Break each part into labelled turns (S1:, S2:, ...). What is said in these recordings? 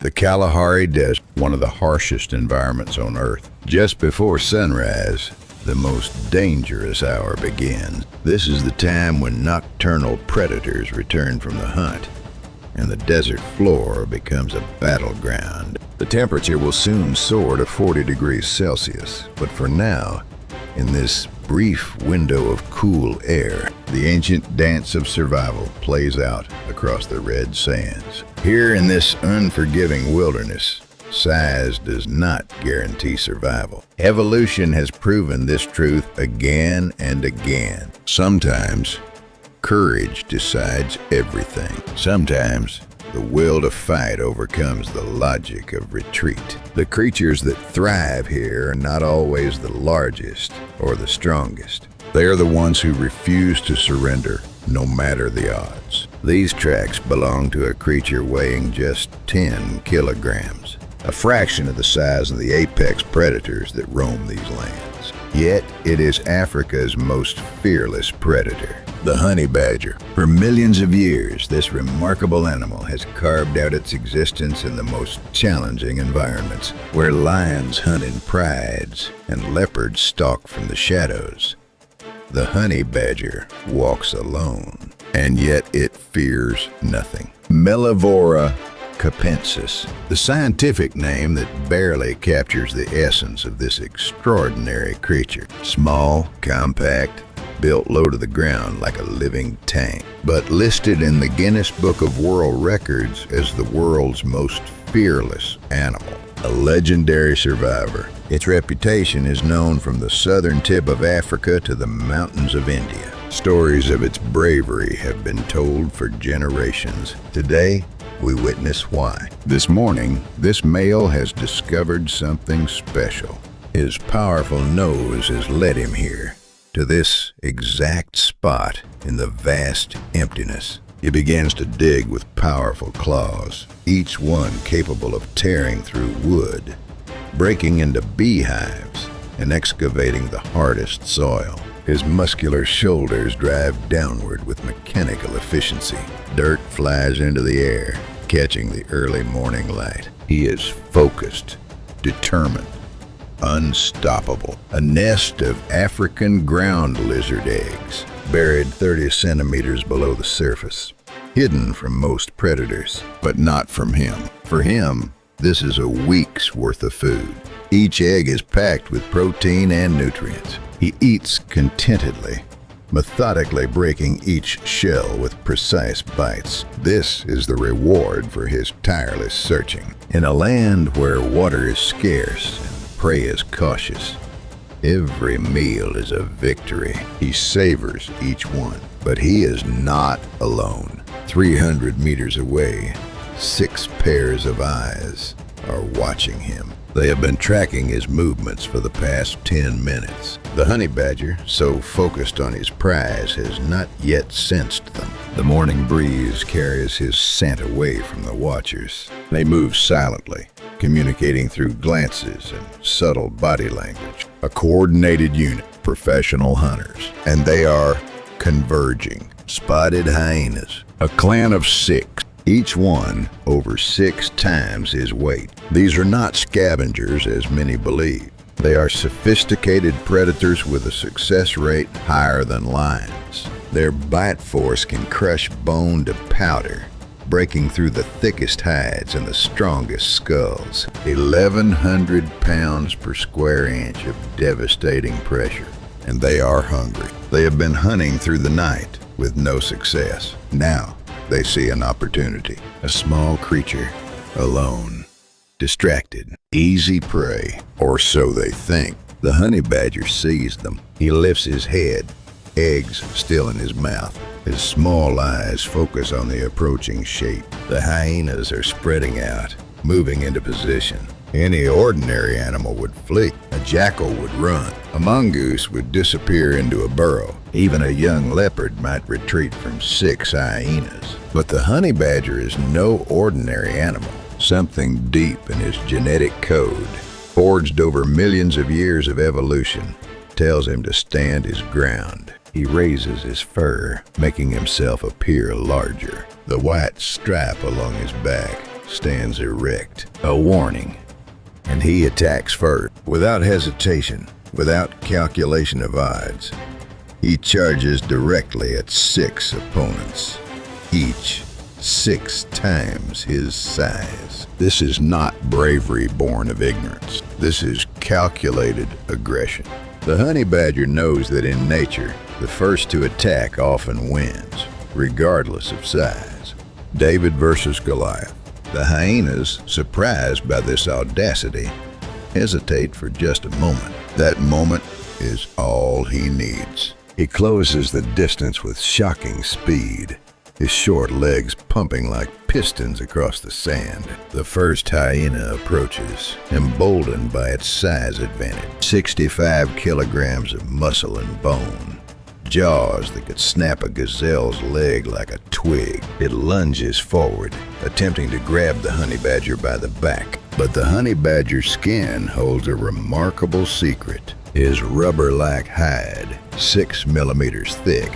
S1: The Kalahari Desert, one of the harshest environments on Earth. Just before sunrise, the most dangerous hour begins. This is the time when nocturnal predators return from the hunt, and the desert floor becomes a battleground. The temperature will soon soar to 40 degrees Celsius, but for now, in this brief window of cool air, the ancient dance of survival plays out across the red sands. Here in this unforgiving wilderness, size does not guarantee survival. Evolution has proven this truth again and again. Sometimes, courage decides everything. Sometimes, the will to fight overcomes the logic of retreat. The creatures that thrive here are not always the largest or the strongest. They are the ones who refuse to surrender, no matter the odds. These tracks belong to a creature weighing just 10 kilograms, a fraction of the size of the apex predators that roam these lands. Yet, it is Africa's most fearless predator, the honey badger. For millions of years, this remarkable animal has carved out its existence in the most challenging environments, where lions hunt in prides and leopards stalk from the shadows. The honey badger walks alone, and yet it fears nothing. Mellivora capensis, the scientific name that barely captures the essence of this extraordinary creature. Small, compact, built low to the ground like a living tank, but listed in the Guinness Book of World Records as the world's most fearless animal. A legendary survivor, its reputation is known from the southern tip of Africa to the mountains of India. Stories of its bravery have been told for generations. Today, we witness why. This morning, this male has discovered something special. His powerful nose has led him here, to this exact spot in the vast emptiness. He begins to dig with powerful claws, each one capable of tearing through wood, breaking into beehives, and excavating the hardest soil. His muscular shoulders drive downward with mechanical efficiency. Dirt flies into the air, catching the early morning light. He is focused, determined, unstoppable. A nest of African ground lizard eggs, buried 30 centimeters below the surface, hidden from most predators, but not from him. For him, this is a week's worth of food. Each egg is packed with protein and nutrients. He eats contentedly, methodically breaking each shell with precise bites. This is the reward for his tireless searching. In a land where water is scarce and prey is cautious, every meal is a victory. He savors each one, but he is not alone. 300 meters away, 6 pairs of eyes are watching him. They have been tracking his movements for the past 10 minutes. The honey badger, so focused on his prize, has not yet sensed them. The morning breeze carries his scent away from the watchers. They move silently, communicating through glances and subtle body language. A coordinated unit, professional hunters, and they are converging. Spotted hyenas, a clan of 6. Each one over 6 times his weight. These are not scavengers, as many believe. They are sophisticated predators with a success rate higher than lions. Their bite force can crush bone to powder, breaking through the thickest hides and the strongest skulls. 1,100 pounds per square inch of devastating pressure. And they are hungry. They have been hunting through the night with no success. Now, they see an opportunity. A small creature, alone, distracted, easy prey, or so they think. The honey badger sees them. He lifts his head, eggs still in his mouth. His small eyes focus on the approaching shape. The hyenas are spreading out, moving into position. Any ordinary animal would flee. A jackal would run. A mongoose would disappear into a burrow. Even a young leopard might retreat from 6 hyenas. But the honey badger is no ordinary animal. Something deep in his genetic code, forged over millions of years of evolution, tells him to stand his ground. He raises his fur, making himself appear larger. The white stripe along his back stands erect, a warning, and he attacks first. Without hesitation, without calculation of odds, he charges directly at 6 opponents, each 6 times his size. This is not bravery born of ignorance. This is calculated aggression. The honey badger knows that in nature, the first to attack often wins, regardless of size. David versus Goliath. The hyenas, surprised by this audacity, hesitate for just a moment. That moment is all he needs. He closes the distance with shocking speed, his short legs pumping like pistons across the sand. The first hyena approaches, emboldened by its size advantage. 65 kilograms of muscle and bone, jaws that could snap a gazelle's leg like a twig. It lunges forward, attempting to grab the honey badger by the back. But the honey badger's skin holds a remarkable secret. His rubber-like hide, 6 millimeters thick,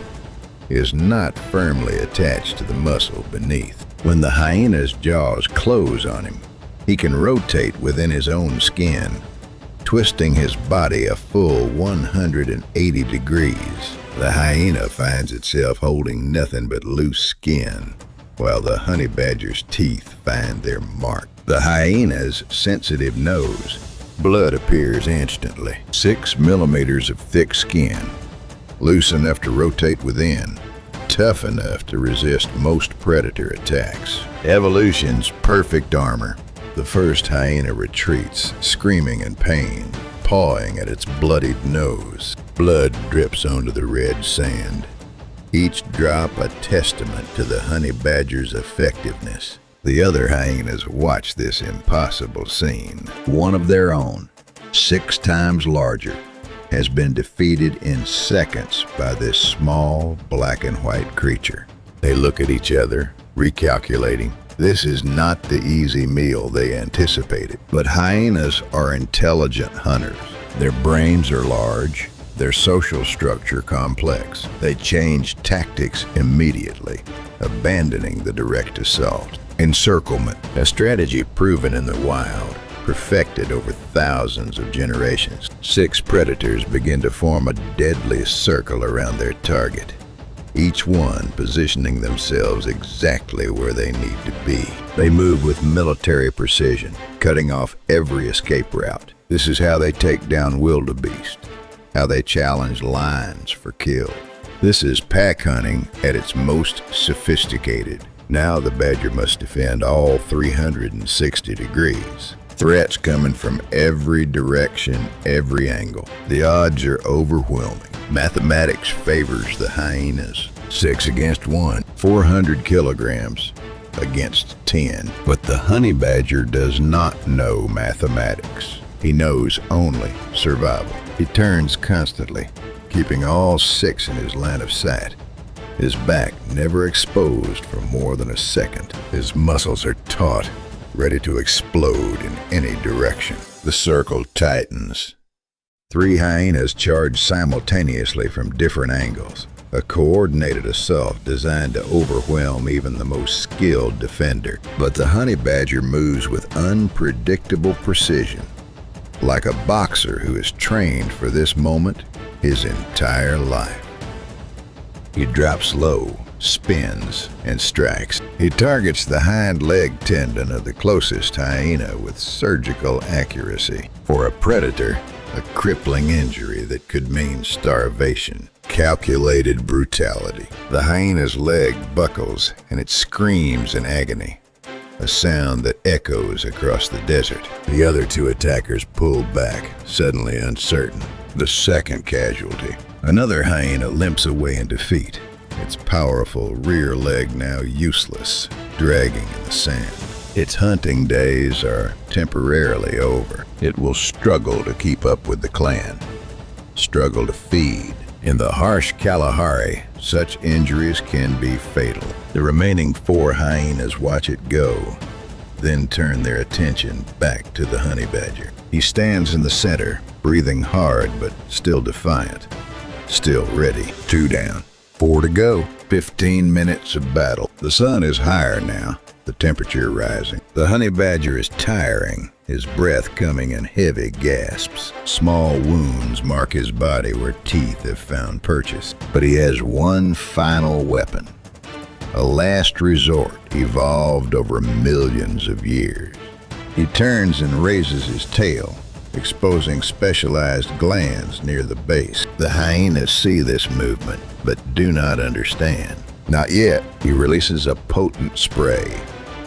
S1: is not firmly attached to the muscle beneath. When the hyena's jaws close on him, he can rotate within his own skin, twisting his body a full 180 degrees. The hyena finds itself holding nothing but loose skin, while the honey badger's teeth find their mark. The hyena's sensitive nose, blood appears instantly. 6 millimeters of thick skin, loose enough to rotate within, tough enough to resist most predator attacks. Evolution's perfect armor. The first hyena retreats, screaming in pain, pawing at its bloodied nose. Blood drips onto the red sand, each drop a testament to the honey badger's effectiveness. The other hyenas watch this impossible scene. One of their own, 6 times larger, has been defeated in seconds by this small black and white creature. They look at each other, recalculating. This is not the easy meal they anticipated. But hyenas are intelligent hunters. Their brains are large, their social structure complex. They change tactics immediately, abandoning the direct assault. Encirclement, a strategy proven in the wild, perfected over thousands of generations. 6 predators begin to form a deadly circle around their target, each one positioning themselves exactly where they need to be. They move with military precision, cutting off every escape route. This is how they take down wildebeest, how they challenge lions for kill. This is pack hunting at its most sophisticated. Now the badger must defend all 360 degrees. Threats coming from every direction, every angle. The odds are overwhelming. Mathematics favors the hyenas. 6 against 1, 400 kilograms against 10. But the honey badger does not know mathematics. He knows only survival. He turns constantly, keeping all 6 in his line of sight. His back never exposed for more than a second. His muscles are taut, ready to explode in any direction. The circle tightens. 3 hyenas charge simultaneously from different angles. A coordinated assault designed to overwhelm even the most skilled defender. But the honey badger moves with unpredictable precision, like a boxer who has trained for this moment his entire life. He drops low, spins, and strikes. He targets the hind leg tendon of the closest hyena with surgical accuracy. For a predator, a crippling injury that could mean starvation. Calculated brutality. The hyena's leg buckles and it screams in agony, a sound that echoes across the desert. The other 2 attackers pull back, suddenly uncertain. The second casualty. Another hyena limps away in defeat, its powerful rear leg now useless, dragging in the sand. Its hunting days are temporarily over. It will struggle to keep up with the clan, struggle to feed. In the harsh Kalahari, such injuries can be fatal. The remaining 4 hyenas watch it go, then turn their attention back to the honey badger. He stands in the center, breathing hard but still defiant, still ready. 2 down, 4 to go. 15 minutes of battle. The sun is higher now. the temperature rising. The honey badger is tiring, his breath coming in heavy gasps. Small wounds mark his body where teeth have found purchase. But he has one final weapon, a last resort evolved over millions of years. He turns and raises his tail, exposing specialized glands near the base. The hyenas see this movement, but do not understand. Not yet. He releases a potent spray,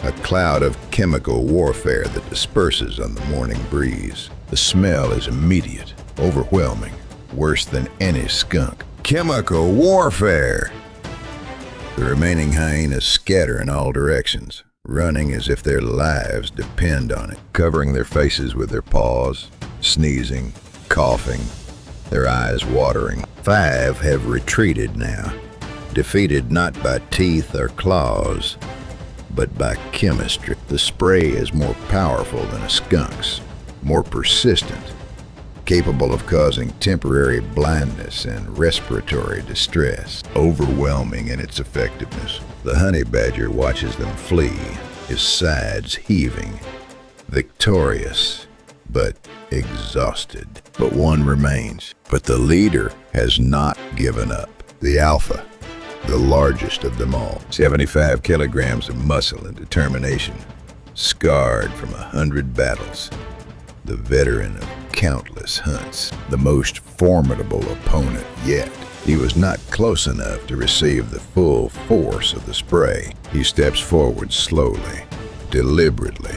S1: a cloud of chemical warfare that disperses on the morning breeze. The smell is immediate, overwhelming, worse than any skunk. Chemical warfare! The remaining hyenas scatter in all directions, running as if their lives depend on it, covering their faces with their paws, sneezing, coughing, their eyes watering. 5 have retreated now, defeated not by teeth or claws, but by chemistry. The spray is more powerful than a skunk's, more persistent, capable of causing temporary blindness and respiratory distress, overwhelming in its effectiveness. The honey badger watches them flee, his sides heaving, victorious, but exhausted. But one remains. But the leader has not given up. The alpha, the largest of them all. 75 kilograms of muscle and determination, scarred from 100 battles. The veteran of countless hunts, the most formidable opponent yet. He was not close enough to receive the full force of the spray. He steps forward slowly, deliberately,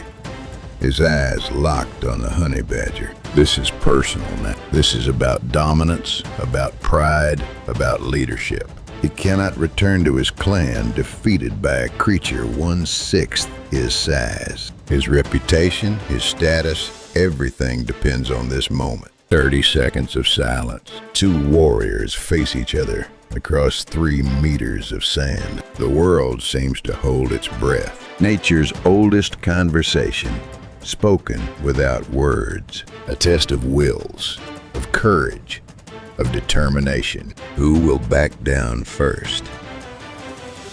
S1: his eyes locked on the honey badger. This is personal now. This is about dominance, about pride, about leadership. He cannot return to his clan defeated by a creature 1/6 his size. His reputation, his status, everything depends on this moment. 30 seconds of silence. 2 warriors face each other across 3 meters of sand. The world seems to hold its breath. Nature's oldest conversation, spoken without words. A test of wills, of courage, of determination. Who will back down first?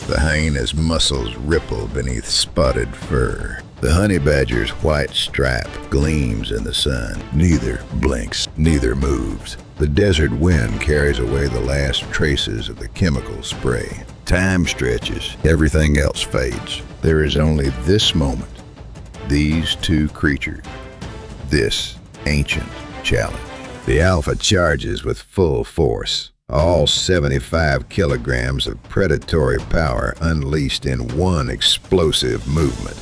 S1: The hyena's muscles ripple beneath spotted fur. The honey badger's white stripe gleams in the sun. Neither blinks, neither moves. The desert wind carries away the last traces of the chemical spray. Time stretches, everything else fades. There is only this moment, these 2 creatures, this ancient challenge. The alpha charges with full force, all 75 kilograms of predatory power unleashed in one explosive movement.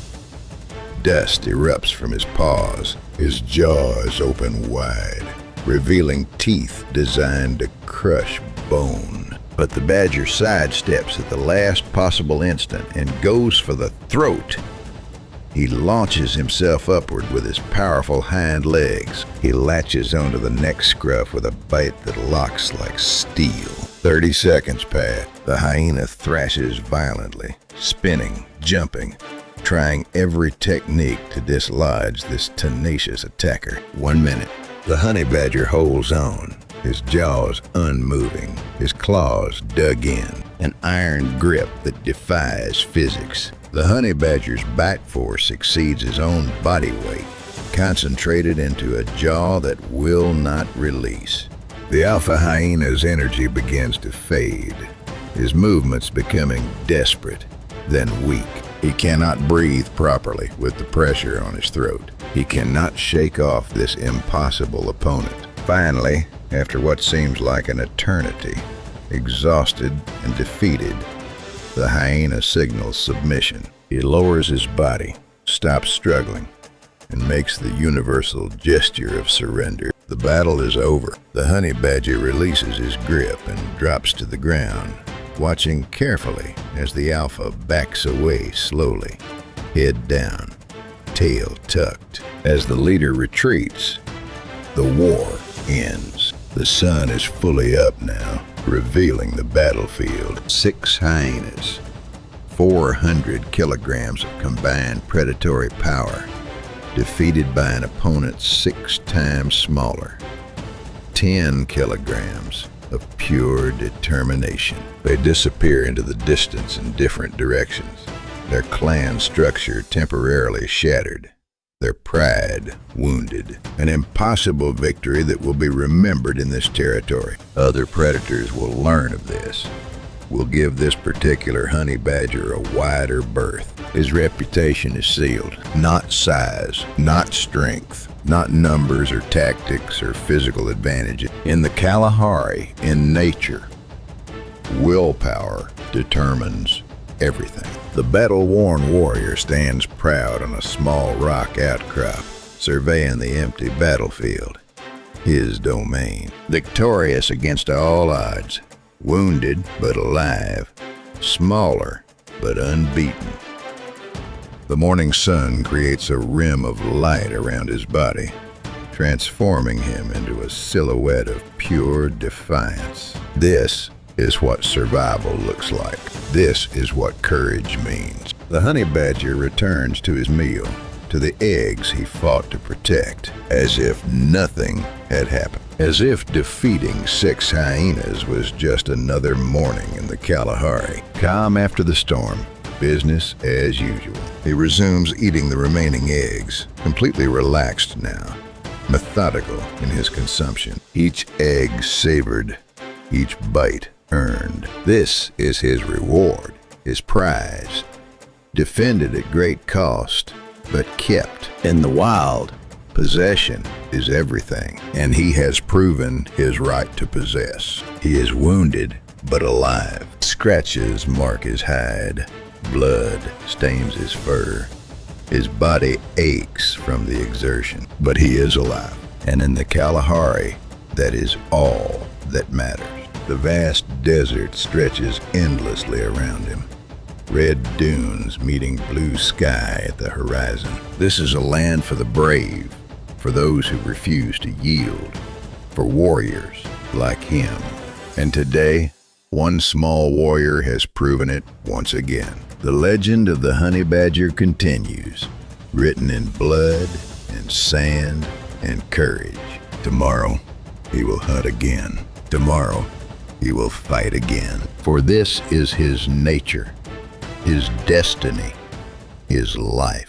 S1: Dust erupts from his paws, his jaws open wide, revealing teeth designed to crush bone. But the badger sidesteps at the last possible instant and goes for the throat. He launches himself upward with his powerful hind legs. He latches onto the neck scruff with a bite that locks like steel. 30 seconds pass. The hyena thrashes violently, spinning, jumping, trying every technique to dislodge this tenacious attacker. 1 minute. The honey badger holds on, his jaws unmoving, his claws dug in, an iron grip that defies physics. The honey badger's bite force exceeds his own body weight, concentrated into a jaw that will not release. The alpha hyena's energy begins to fade, his movements becoming desperate, then weak. He cannot breathe properly with the pressure on his throat. He cannot shake off this impossible opponent. Finally, after what seems like an eternity, exhausted and defeated, the hyena signals submission. He lowers his body, stops struggling, and makes the universal gesture of surrender. The battle is over. The honey badger releases his grip and drops to the ground, watching carefully as the alpha backs away slowly, head down, tail tucked. As the leader retreats, the war ends. The sun is fully up now, revealing the battlefield. 6 hyenas, 400 kilograms of combined predatory power, defeated by an opponent 6 times smaller. 10 kilograms of pure determination. They disappear into the distance in different directions, their clan structure temporarily shattered, their pride wounded. An impossible victory that will be remembered in this territory. Other predators will learn of this, will give this particular honey badger a wider berth. His reputation is sealed. Not size, not strength, not numbers or tactics or physical advantage. In the Kalahari, in nature, willpower determines everything. The battle-worn warrior stands proud on a small rock outcrop, surveying the empty battlefield, his domain. Victorious against all odds, wounded but alive, smaller but unbeaten. The morning sun creates a rim of light around his body, transforming him into a silhouette of pure defiance. This is what survival looks like. This is what courage means. The honey badger returns to his meal, to the eggs he fought to protect, as if nothing had happened. As if defeating 6 hyenas was just another morning in the Kalahari. Calm after the storm, business as usual. He resumes eating the remaining eggs, completely relaxed now, methodical in his consumption. Each egg savored, each bite earned. This is his reward, his prize, defended at great cost, but kept. In the wild, possession is everything, and he has proven his right to possess. He is wounded, but alive. Scratches mark his hide. Blood stains his fur. His body aches from the exertion, but he is alive. And in the Kalahari, that is all that matters. The vast desert stretches endlessly around him. Red dunes meeting blue sky at the horizon. This is a land for the brave, for those who refuse to yield, for warriors like him. And today, one small warrior has proven it once again. The legend of the honey badger continues, written in blood and sand and courage. Tomorrow, he will hunt again. Tomorrow, he will fight again. For this is his nature, his destiny, his life.